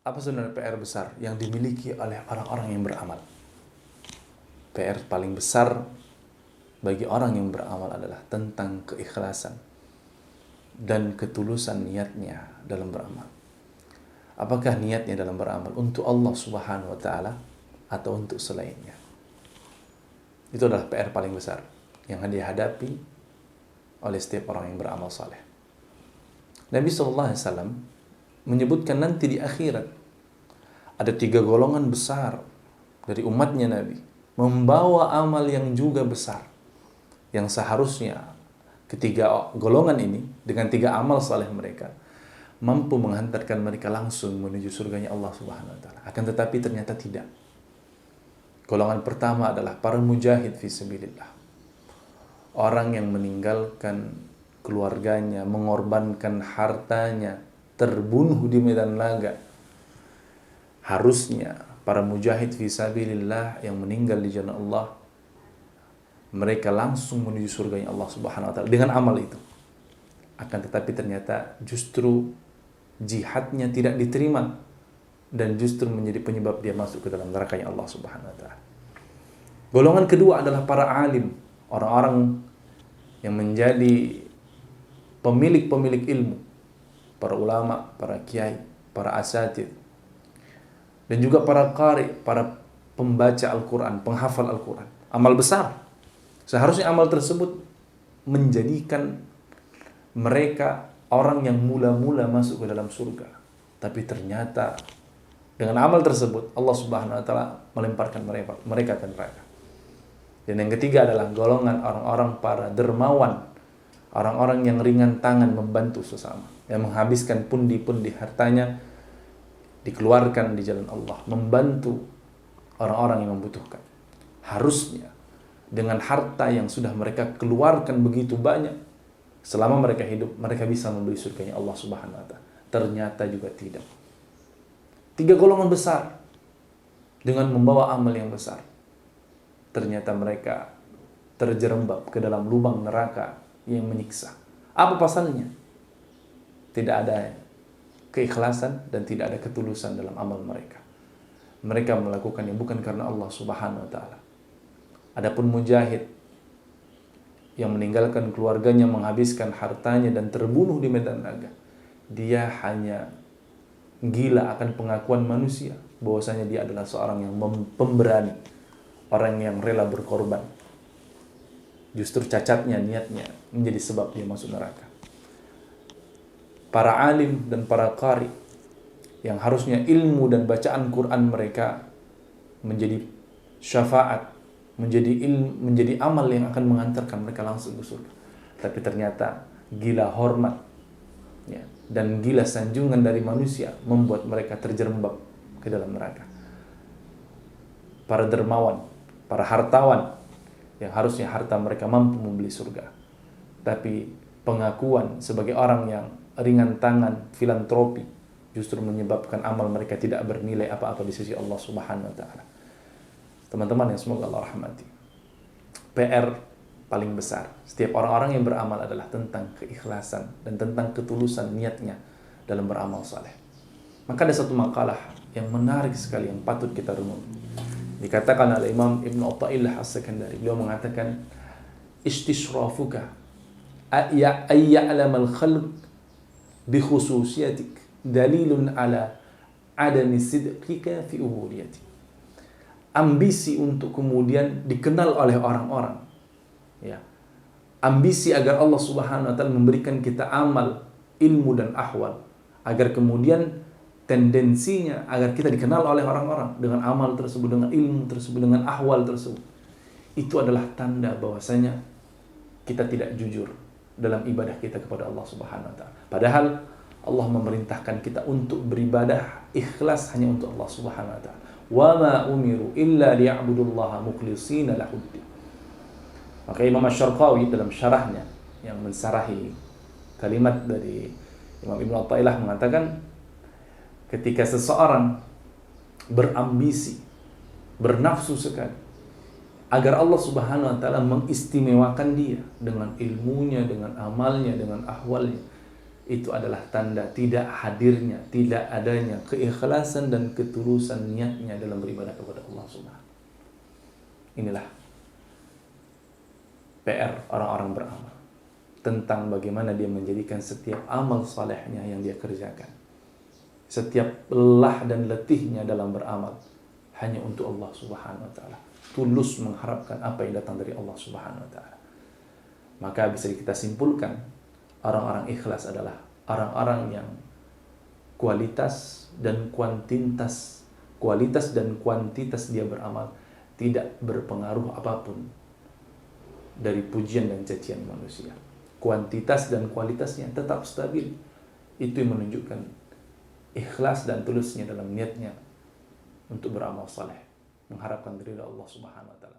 Apa sebenarnya PR besar yang dimiliki oleh orang-orang yang beramal? PR paling besar bagi orang yang beramal adalah tentang keikhlasan dan ketulusan niatnya dalam beramal. Apakah niatnya dalam beramal untuk Allah Subhanahu wa taala atau untuk selainnya? Itu adalah PR paling besar yang dihadapi oleh setiap orang yang beramal saleh. Nabi SAW menyebutkan nanti di akhirat ada 3 golongan besar dari umatnya Nabi membawa amal yang juga besar, yang seharusnya ketiga golongan ini dengan 3 amal saleh mereka mampu menghantarkan mereka langsung menuju surganya Allah Subhanahu wa taala. Akan tetapi ternyata tidak. Golongan pertama adalah para mujahid fi sabilillah. Orang yang meninggalkan keluarganya, mengorbankan hartanya, terbunuh di medan laga. Harusnya para mujahid fi sabilillah yang meninggal di jalan Allah, mereka langsung menuju surganya Allah Subhanahu wa taala dengan amal itu. Akan tetapi ternyata justru jihadnya tidak diterima dan justru menjadi penyebab dia masuk ke dalam nerakanya Allah Subhanahu wa taala. Golongan kedua adalah para alim, orang-orang yang menjadi pemilik-pemilik ilmu, para ulama, para kiai, para asatidz, dan juga para qari, para pembaca Al-Quran, penghafal Al-Quran. Amal besar. Seharusnya amal tersebut menjadikan mereka orang yang mula-mula masuk ke dalam surga. Tapi ternyata dengan amal tersebut Allah Subhanahu wa taala melemparkan mereka ke neraka. Dan yang ketiga adalah golongan orang-orang para dermawan, orang-orang yang ringan tangan membantu sesama, yang menghabiskan pundi-pundi hartanya dikeluarkan di jalan Allah, membantu orang-orang yang membutuhkan. Harusnya dengan harta yang sudah mereka keluarkan begitu banyak selama mereka hidup, mereka bisa membeli surganya Allah Subhanahu wa taala. Ternyata juga tidak. 3 golongan besar dengan membawa amal yang besar, ternyata mereka terjerembab ke dalam lubang neraka yang menyiksa. Apa pasalnya? Tidak ada keikhlasan dan tidak ada ketulusan dalam amal mereka. Mereka melakukannya bukan karena Allah Subhanahu wa taala. Adapun mujahid yang meninggalkan keluarganya, menghabiskan hartanya dan terbunuh di medan laga, dia hanya gila akan pengakuan manusia bahwasanya dia adalah seorang yang pemberani, orang yang rela berkorban. Justru cacatnya niatnya menjadi sebab dia masuk neraka. Para alim dan para qari yang harusnya ilmu dan bacaan Quran mereka menjadi syafaat, menjadi amal yang akan mengantarkan mereka langsung ke surga. Tapi ternyata gila hormat ya, dan gila sanjungan dari manusia membuat mereka terjerembab ke dalam neraka. Para dermawan, para hartawan yang harusnya harta mereka mampu membeli surga, tapi pengakuan sebagai orang yang ringan tangan, filantropi, justru menyebabkan amal mereka tidak bernilai apa-apa di sisi Allah Subhanahu wa taala. Teman-teman yang semoga Allah rahmati, PR paling besar setiap orang-orang yang beramal adalah tentang keikhlasan dan tentang ketulusan niatnya dalam beramal saleh. Maka ada satu makalah yang menarik sekali yang patut kita renungi. Dikatakan oleh Imam Ibn Athaillah As-Sakandari, beliau mengatakan, istisrafuka ayya'lamal khalq bi khususiyatik dalilun ala adami sidqika fi ubudiyatik. Ambisi untuk kemudian dikenal oleh orang-orang, ya, ambisi agar Allah Subhanahu wa taala memberikan kita amal, ilmu dan ahwal, agar kemudian tendensinya agar kita dikenal oleh orang-orang dengan amal tersebut, dengan ilmu tersebut, dengan ahwal tersebut. Itu adalah tanda bahwasanya kita tidak jujur dalam ibadah kita kepada Allah Subhanahu wa taala. Padahal Allah memerintahkan kita untuk beribadah ikhlas hanya untuk Allah Subhanahu wa taala. Wa ma umiru illa liya'budullaha mukhlishina lahuddin. Maka Imam Asy-Syarqawi dalam syarahnya yang mensarahi kalimat dari Imam Ibn Athaillah mengatakan, ketika seseorang berambisi, bernafsu sekali agar Allah Subhanahu wa taala mengistimewakan dia dengan ilmunya, dengan amalnya, dengan ahwalnya, itu adalah tanda tidak hadirnya, tidak adanya keikhlasan dan ketulusan niatnya dalam beribadah kepada Allah Subhanahu. Inilah PR orang-orang beramal tentang bagaimana dia menjadikan setiap amal salehnya yang dia kerjakan, setiap lelah dan letihnya dalam beramal hanya untuk Allah Subhanahu wa taala, tulus mengharapkan apa yang datang dari Allah Subhanahu wa taala. Maka bisa kita simpulkan orang-orang ikhlas adalah orang-orang yang kualitas dan kuantitas dia beramal tidak berpengaruh apapun dari pujian dan cacian manusia. Kuantitas dan kualitasnya tetap stabil. Itu yang menunjukkan ikhlas dan tulusnya dalam niatnya untuk beramal saleh, mengharapkan ridha Allah Subhanahu wa taala.